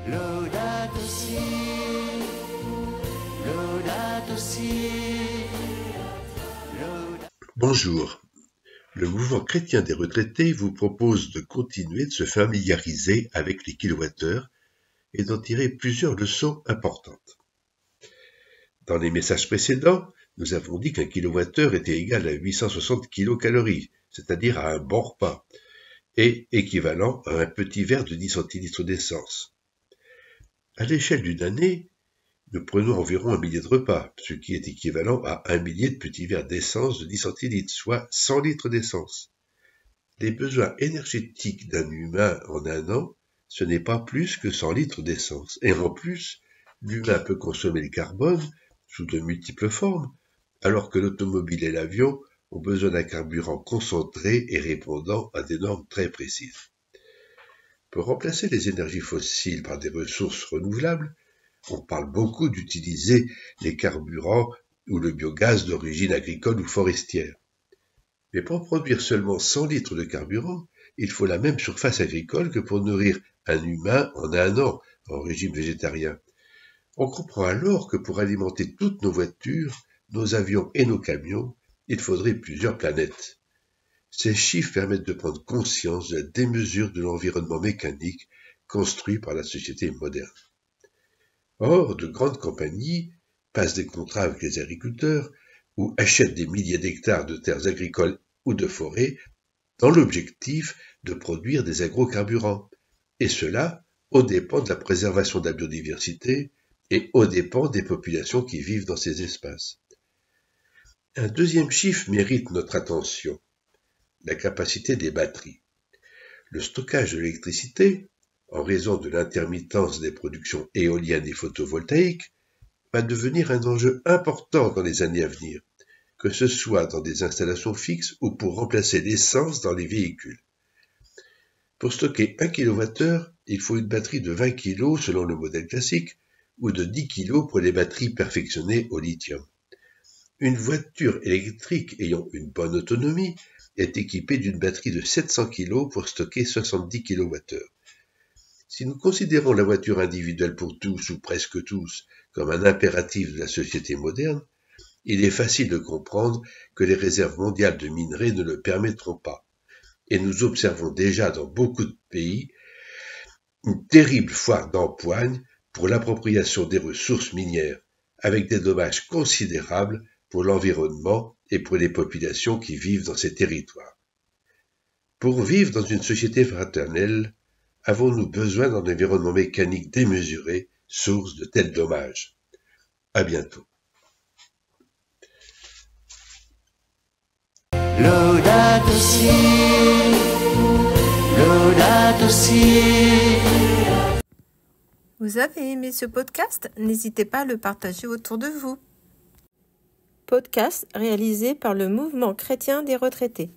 Laudato si, laudato si, Bonjour. Le mouvement chrétien des retraités vous propose de continuer de se familiariser avec les kilowattheures et d'en tirer plusieurs leçons importantes. Dans les messages précédents, nous avons dit qu'un kilowattheure était égal à 860 kilocalories, c'est-à-dire à un bon repas, et équivalent à un petit verre de 10 centilitres d'essence. À l'échelle d'une année, nous prenons environ 1 millier de repas, ce qui est équivalent à 1 millier de petits verres d'essence de 10 centilitres, soit 100 litres d'essence. Les besoins énergétiques d'un humain en un an, ce n'est pas plus que 100 litres d'essence. Et en plus, l'humain peut consommer le carbone sous de multiples formes, alors que l'automobile et l'avion ont besoin d'un carburant concentré et répondant à des normes très précises. Pour remplacer les énergies fossiles par des ressources renouvelables, on parle beaucoup d'utiliser les carburants ou le biogaz d'origine agricole ou forestière. Mais pour produire seulement 100 litres de carburant, il faut la même surface agricole que pour nourrir un humain en un an en régime végétarien. On comprend alors que pour alimenter toutes nos voitures, nos avions et nos camions, il faudrait plusieurs planètes. Ces chiffres permettent de prendre conscience de la démesure de l'environnement mécanique construit par la société moderne. Or, de grandes compagnies passent des contrats avec les agriculteurs ou achètent des milliers d'hectares de terres agricoles ou de forêts dans l'objectif de produire des agrocarburants, et cela aux dépens de la préservation de la biodiversité et aux dépens des populations qui vivent dans ces espaces. Un deuxième chiffre mérite notre attention, la capacité des batteries. Le stockage de l'électricité, en raison de l'intermittence des productions éoliennes et photovoltaïques, va devenir un enjeu important dans les années à venir, que ce soit dans des installations fixes ou pour remplacer l'essence dans les véhicules. Pour stocker 1 kWh, il faut une batterie de 20 kg selon le modèle classique, ou de 10 kg pour les batteries perfectionnées au lithium. Une voiture électrique ayant une bonne autonomie est équipée d'une batterie de 700 kg pour stocker 70 kWh. Si nous considérons la voiture individuelle pour tous ou presque tous comme un impératif de la société moderne, il est facile de comprendre que les réserves mondiales de minerais ne le permettront pas. Et nous observons déjà dans beaucoup de pays une terrible foire d'empoigne pour l'appropriation des ressources minières, avec des dommages considérables pour l'environnement et pour les populations qui vivent dans ces territoires. Pour vivre dans une société fraternelle, avons-nous besoin d'un environnement mécanique démesuré, source de tels dommages? À bientôt. laudato si, laudato si. Vous avez aimé ce podcast? N'hésitez pas à le partager autour de vous. Podcast réalisé par le Mouvement chrétien des retraités.